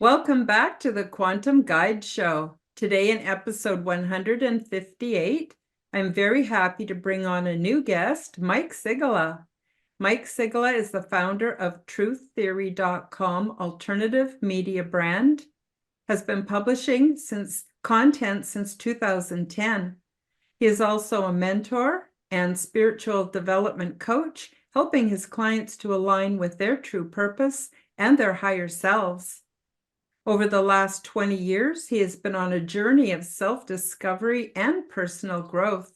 Welcome back to the Quantum Guide Show. Today, in episode 158, I'm very happy to bring on a new guest, Mike Sygula. Mike Sygula is the founder of truththeory.com alternative media brand, has been publishing content since 2010. He is also a mentor and spiritual development coach, helping his clients to align with their true purpose and their higher selves. Over the last 20 years, he has been on a journey of self-discovery and personal growth.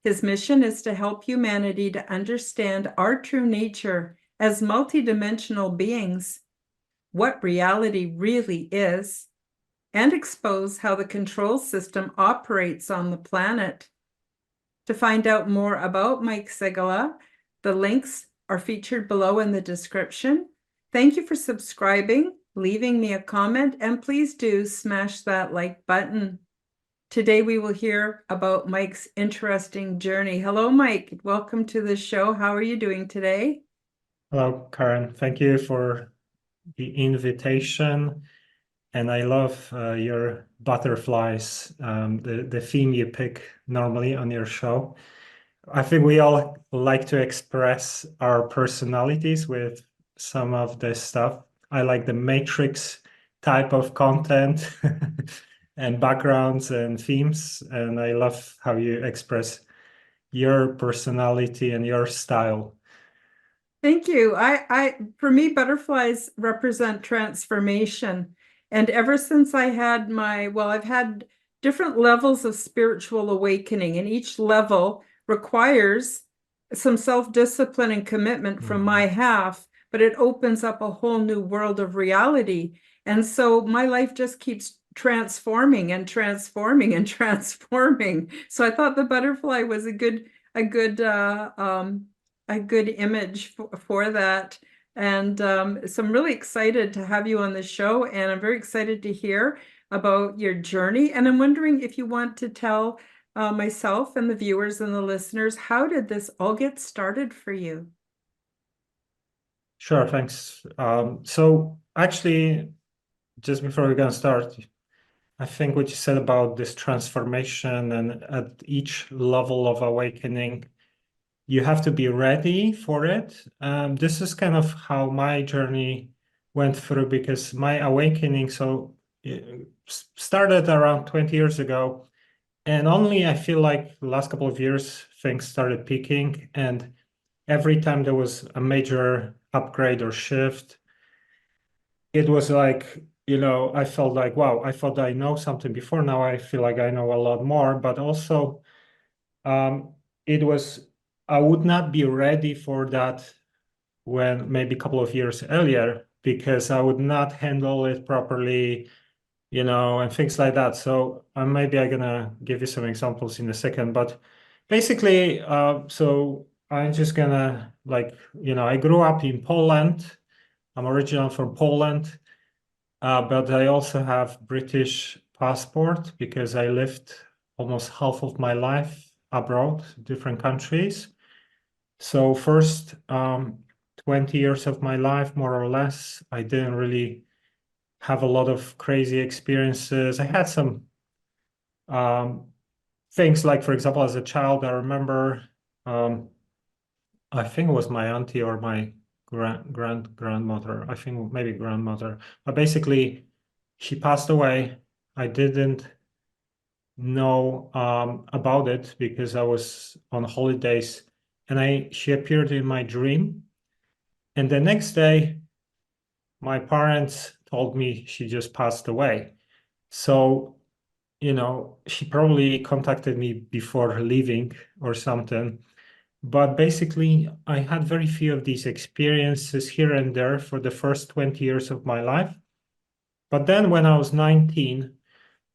His mission is to help humanity to understand our true nature as multidimensional beings, what reality really is, and expose how the control system operates on the planet. To find out more about Mike Sygula, the links are featured below in the description. Thank you for subscribing, leaving me a comment, and please do smash that like button. Today we will hear about Mike's interesting journey. Hello, Mike. Welcome to the show. How are you doing today? Hello, Karen. Thank you for the invitation. And I love your butterflies, the theme you pick normally on your show. I think we all like to express our personalities with some of this stuff. I like the matrix type of content and backgrounds and themes. And I love how you express your personality and your style. Thank you. For me, butterflies represent transformation. And ever since I had I've had different levels of spiritual awakening, and each level requires some self-discipline and commitment from my half, but it opens up a whole new world of reality. And so my life just keeps transforming and transforming and transforming. So I thought the butterfly was a good image for that. And so I'm really excited to have you on the show, and I'm very excited to hear about your journey. And I'm wondering if you want to tell myself and the viewers and the listeners, how did this all get started for you? Sure, thanks. So actually, just before we're gonna start, I think what you said about this transformation and at each level of awakening, you have to be ready for it. This is kind of how my journey went through because my awakening it started around 20 years ago, and only I feel like the last couple of years things started peaking, and every time there was a major upgrade or shift, it was like, I felt like, wow, I thought I know something before. Now I feel like I know a lot more, but also um, it was, I would not be ready for that when maybe a couple of years earlier, because I would not handle it properly, and things like that. So maybe I'm gonna give you some examples in a second, but basically, so I'm just gonna I grew up in Poland. I'm originally from Poland, but I also have British passport because I lived almost half of my life abroad, different countries. So first 20 years of my life, more or less, I didn't really have a lot of crazy experiences. I had some um, things like, for example, as a child, I remember, um, I think it was my auntie or my grandmother. I think maybe grandmother. But basically, she passed away. I didn't know about it because I was on holidays, and she appeared in my dream. And the next day, my parents told me she just passed away. So, she probably contacted me before leaving or something. But basically, I had very few of these experiences here and there for the first 20 years of my life. But then when I was 19,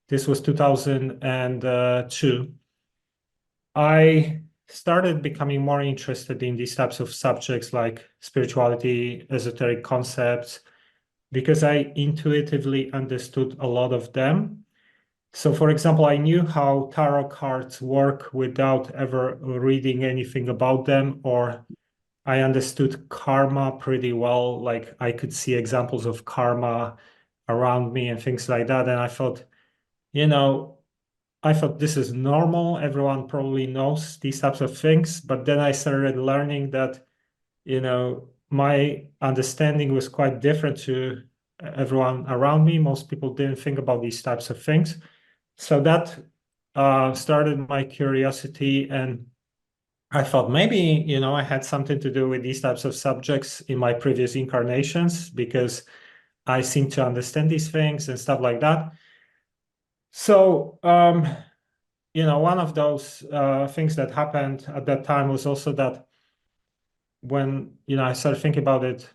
this was 2002, I started becoming more interested in these types of subjects like spirituality, esoteric concepts, because I intuitively understood a lot of them. So, for example, I knew how tarot cards work without ever reading anything about them, or I understood karma pretty well. Like I could see examples of karma around me and things like that. And I thought, you know, I thought this is normal. Everyone probably knows these types of things. But then I started learning that, my understanding was quite different to everyone around me. Most people didn't think about these types of things. So that started my curiosity. And I thought maybe, I had something to do with these types of subjects in my previous incarnations because I seem to understand these things and stuff like that. So, one of those things that happened at that time was also that when, I started thinking about it,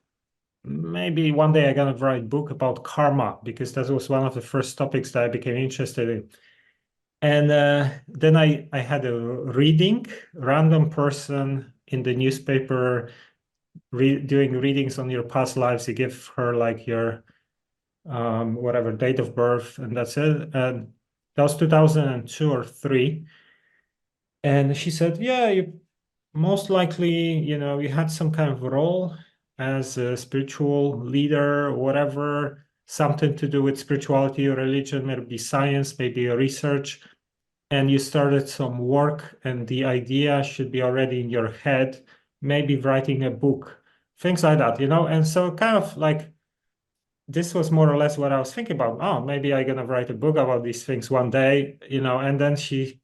maybe one day I'm gonna write a book about karma because that was one of the first topics that I became interested in. And then I had a reading, random person in the newspaper doing readings on your past lives. You give her like your whatever date of birth, and that's it. And that was 2002 or three. And she said, "Yeah, you most likely, you had some kind of role as a spiritual leader or whatever, something to do with spirituality or religion, maybe science, maybe research, and you started some work, and the idea should be already in your head, maybe writing a book, things like that, And so kind of like this was more or less what I was thinking about. Oh, maybe I'm gonna write a book about these things one day, and then she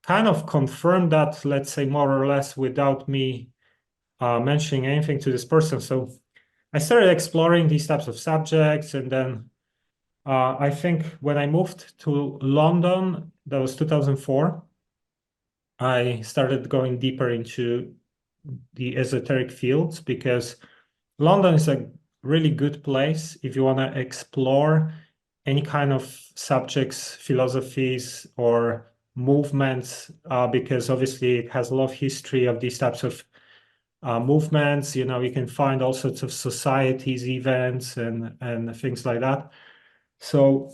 kind of confirmed that, let's say, more or less without me mentioning anything to this person. So I started exploring these types of subjects, and then I think when I moved to London, that was 2004, I started going deeper into the esoteric fields because London is a really good place if you want to explore any kind of subjects, philosophies, or movements, because obviously it has a lot of history of these types of movements. You can find all sorts of societies, events, and things like that. So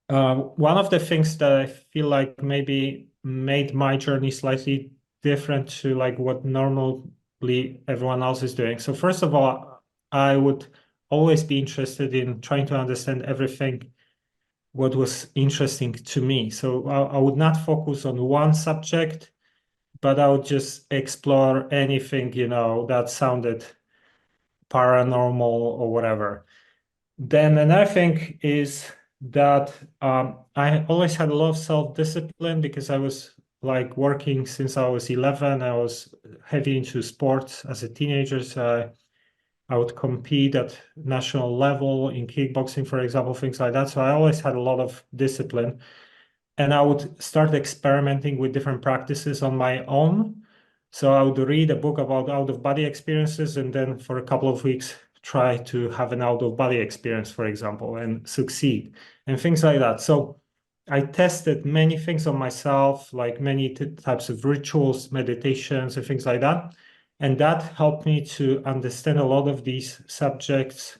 one of the things that I feel like maybe made my journey slightly different to like what normally everyone else is doing. So first of all, I would always be interested in trying to understand everything what was interesting to me. So I would not focus on one subject, but I would just explore anything, that sounded paranormal or whatever. Then another thing is that I always had a lot of self-discipline because I was like working since I was 11. I was heavy into sports as a teenager. So I would compete at national level in kickboxing, for example, things like that. So I always had a lot of discipline. And I would start experimenting with different practices on my own. So I would read a book about out-of-body experiences and then for a couple of weeks try to have an out-of-body experience, for example, and succeed and things like that. So I tested many things on myself, like many types of rituals, meditations, and things like that. And that helped me to understand a lot of these subjects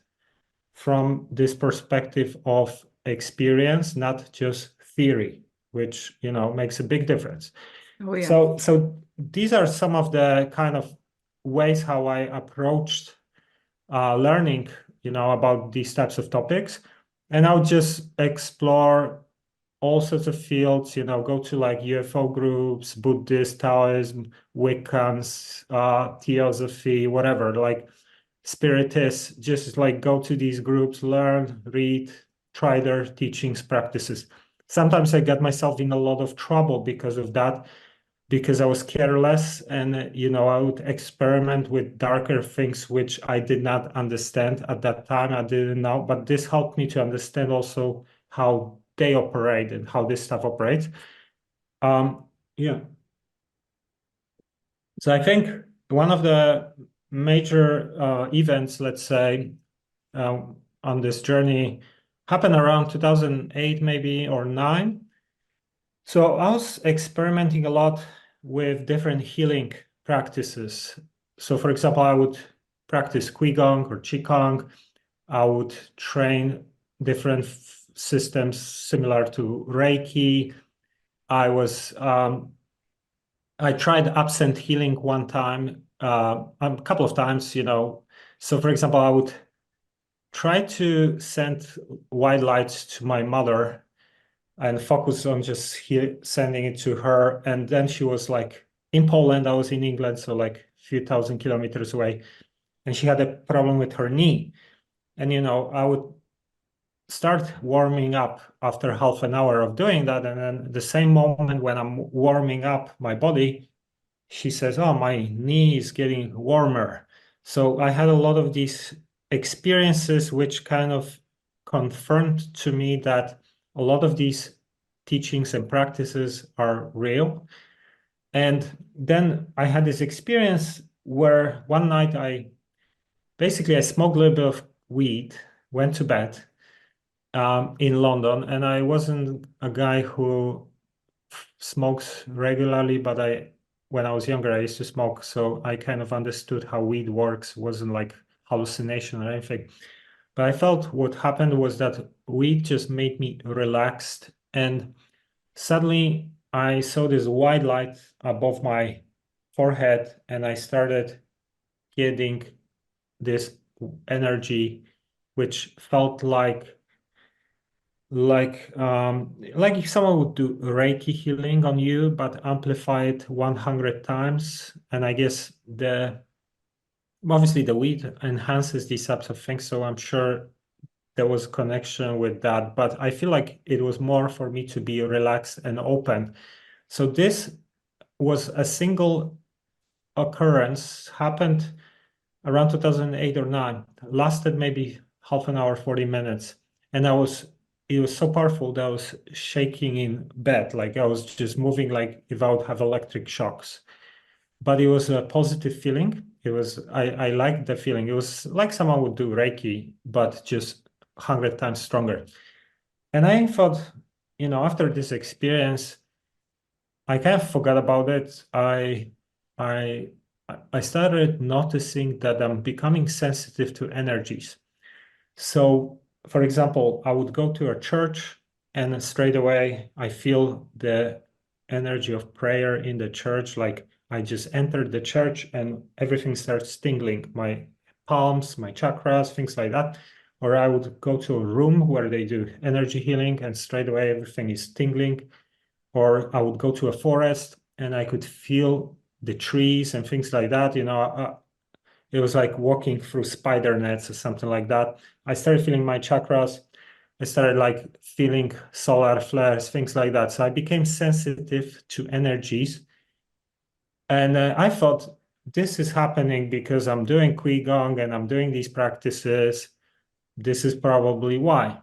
from this perspective of experience, not just theory, which makes a big difference. Oh, yeah. So these are some of the kind of ways how I approached learning, about these types of topics, and I'll just explore all sorts of fields, go to like UFO groups, Buddhist, Taoism, Wiccans, Theosophy, whatever, like spiritists, just like go to these groups, learn, read, try their teachings, practices. Sometimes I get myself in a lot of trouble because of that, because I was careless and I would experiment with darker things which I did not understand at that time. I didn't know, but this helped me to understand also how they operate and how this stuff operates. Yeah. So I think one of the major events, let's say, uh, on this journey happened around 2008, maybe, or nine. So I was experimenting a lot with different healing practices. So, for example, I would practice Qigong or Qigong. I would train different systems similar to Reiki. I tried absent healing one time, a couple of times. So, for example, I would tried to send white lights to my mother and focus on just sending it to her. And then she was like in Poland, I was in England, so like a few thousand kilometers away, and she had a problem with her knee. And I would start warming up after half an hour of doing that, and then the same moment when I'm warming up my body, she says, "Oh, my knee is getting warmer." So I had a lot of these experiences which kind of confirmed to me that a lot of these teachings and practices are real. And then I had this experience where one night I smoked a little bit of weed, went to bed in London, and I wasn't a guy who smokes regularly, but when I was younger, I used to smoke, so I kind of understood how weed works. It wasn't like hallucination or anything. But I felt what happened was that weed just made me relaxed, and suddenly I saw this white light above my forehead, and I started getting this energy, which felt like if someone would do Reiki healing on you, but amplify it 100 times. And I guess obviously the weed enhances these types of things, so I'm sure there was connection with that. But I feel like it was more for me to be relaxed and open. So this was a single occurrence, happened around 2008 or 9, lasted maybe half an hour, 40 minutes. And it was so powerful that I was shaking in bed. Like I was just moving like if I would have electric shocks. But it was a positive feeling. I liked the feeling. It was like someone would do Reiki, but just 100 times stronger. And I thought, after this experience, I kind of forgot about it. I I started noticing that I'm becoming sensitive to energies. So, for example, I would go to a church and straight away I feel the energy of prayer in the church. Like I just entered the church and everything starts tingling, my palms, my chakras, things like that. Or I would go to a room where they do energy healing and straight away everything is tingling. Or I would go to a forest and I could feel the trees and things like that. It was like walking through spider nets or something like that. I started feeling my chakras. I started like feeling solar flares, things like that. So I became sensitive to energies. And I thought this is happening because I'm doing Qigong and I'm doing these practices. This is probably why.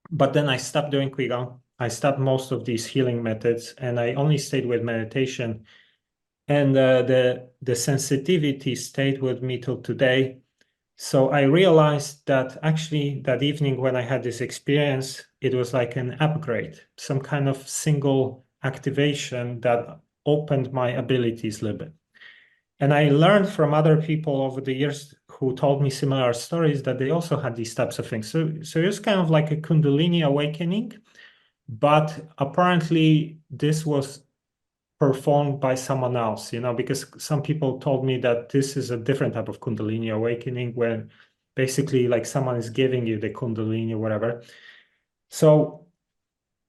But then I stopped doing Qigong. I stopped most of these healing methods and I only stayed with meditation. And the sensitivity stayed with me till today. So I realized that actually that evening when I had this experience, it was like an upgrade, some kind of single activation that opened my abilities a little bit. And I learned from other people over the years who told me similar stories that they also had these types of things. So it was kind of like a Kundalini awakening, but apparently this was performed by someone else, because some people told me that this is a different type of Kundalini awakening when basically like someone is giving you the Kundalini or whatever. So,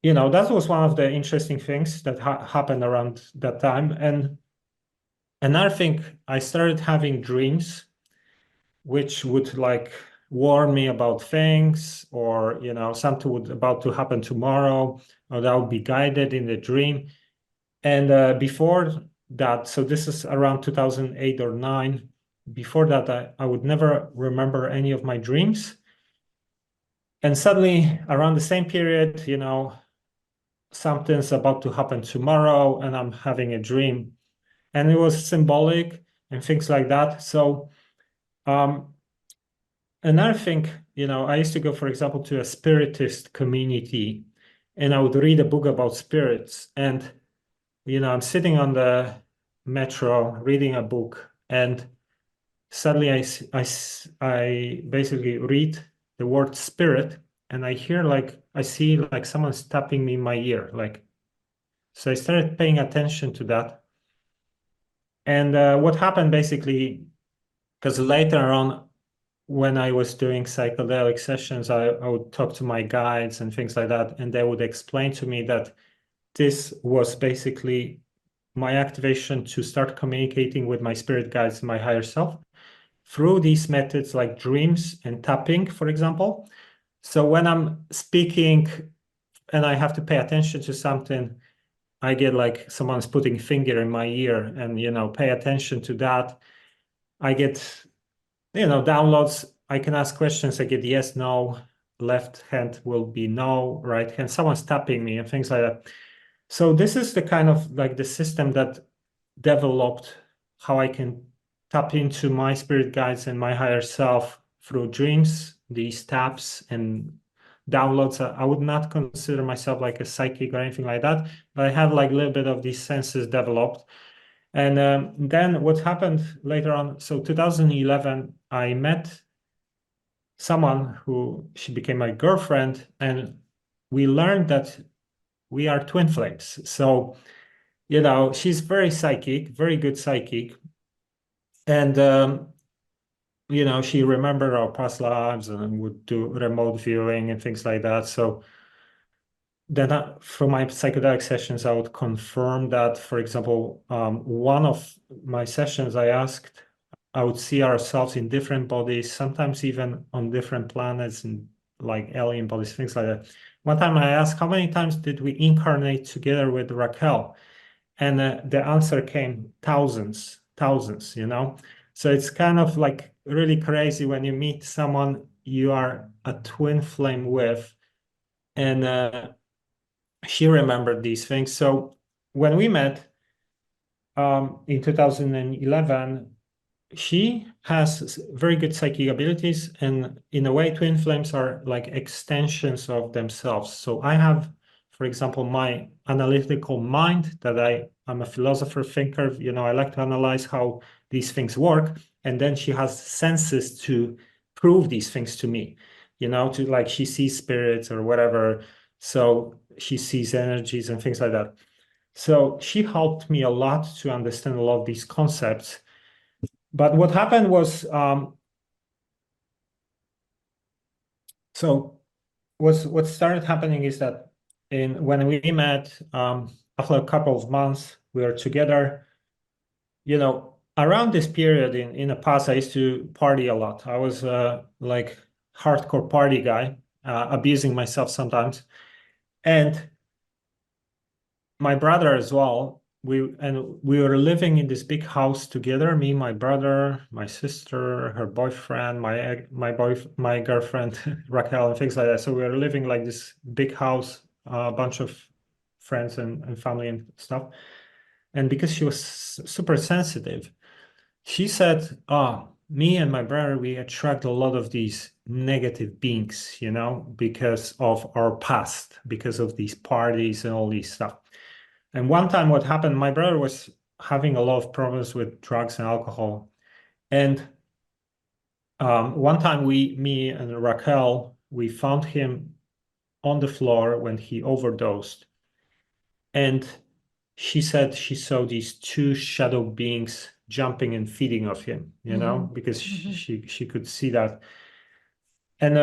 that was one of the interesting things that happened around that time. And another thing, I started having dreams which would like warn me about things or, something would about to happen tomorrow, or that would be guided in the dream. And before that, so this is around 2008 or 9. Before that, I would never remember any of my dreams. And suddenly, around the same period, something's about to happen tomorrow, and I'm having a dream. And it was symbolic and things like that. So, um, another thing, I used to go, for example, to a spiritist community, and I would read a book about spirits. And I'm sitting on the metro reading a book, and suddenly I basically read the word spirit, and I see like someone's tapping me in my ear. So I started paying attention to that. And what happened basically, because later on, when I was doing psychedelic sessions, I would talk to my guides and things like that, and they would explain to me that this was basically my activation to start communicating with my spirit guides, my higher self, through these methods like dreams and tapping, for example. So when I'm speaking and I have to pay attention to something, I get like someone's putting finger in my ear and, pay attention to that. I get, downloads. I can ask questions. I get yes, no, left hand will be no, right hand. Someone's tapping me and things like that. So this is the kind of like the system that developed how I can tap into my spirit guides and my higher self through dreams, these taps and downloads. I would not consider myself like a psychic or anything like that, but I have like a little bit of these senses developed. And then what happened later on, so 2011, I met someone who she became my girlfriend, and we learned that we are twin flames. So, she's very psychic, very good psychic. And, she remembered our past lives and would do remote viewing and things like that. So then from my psychedelic sessions, I would confirm that, for example, one of my sessions, I would see ourselves in different bodies, sometimes even on different planets and like alien bodies, things like that. One time I asked, how many times did we incarnate together with Raquel? And the answer came thousands, thousands, So it's kind of like really crazy when you meet someone you are a twin flame with, and she remembered these things. So when we met in 2011, she has very good psychic abilities, and in a way, twin flames are like extensions of themselves. So I have, for example, my analytical mind that I'm a philosopher thinker. I like to analyze how these things work, and then she has senses to prove these things to me. To like she sees spirits or whatever, so she sees energies and things like that. So she helped me a lot to understand a lot of these concepts. But what happened was, so what started happening is that when we met, after a couple of months, we were together. Around this period in the past, I used to party a lot. I was like hardcore party guy, abusing myself sometimes, and my brother as well. We were living in this big house together, me, my brother, my sister, her boyfriend, my girlfriend Raquel, and things like that. So we were living like this big house, a bunch of friends and family and stuff. And because she was super sensitive, she said, "Oh, me and my brother, we attract a lot of these negative beings, because of our past, because of these parties and all these stuff." And one time, what happened, my brother was having a lot of problems with drugs and alcohol. And one time, me and Raquel, we found him on the floor when he overdosed. And she said she saw these two shadow beings jumping and feeding of him, because she could see that. And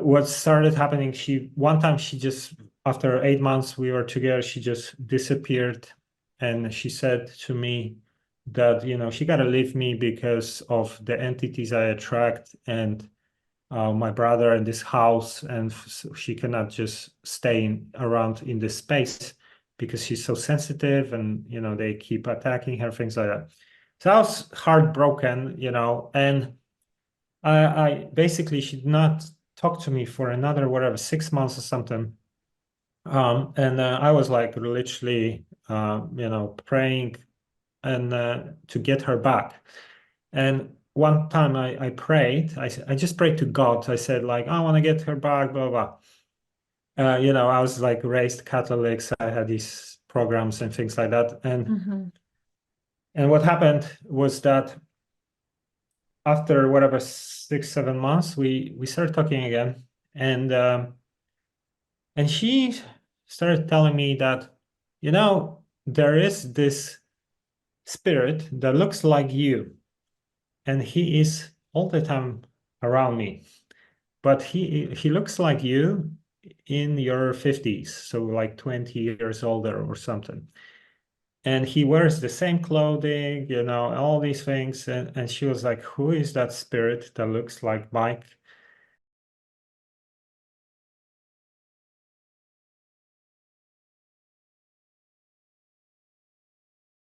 what started happening, one time she just, after 8 months we were together, she just disappeared. And she said to me that, she got to leave me because of the entities I attract and my brother in this house. And she cannot just stay around in this space because she's so sensitive and, they keep attacking her, things like that. So I was heartbroken, and I basically she did not talk to me for another whatever 6 months or something. And I was like literally praying and to get her back. And one time I prayed, I just prayed to God. I said like I want to get her back, blah blah. I was like raised Catholic, so I had these programs and things like that. And what happened was that after whatever 6 7 months, we started talking again, and she started telling me that, there is this spirit that looks like you, and he is all the time around me. But he looks like you in your 50s, so like 20 years older or something. And he wears the same clothing, all these things. And she was like, who is that spirit that looks like Mike?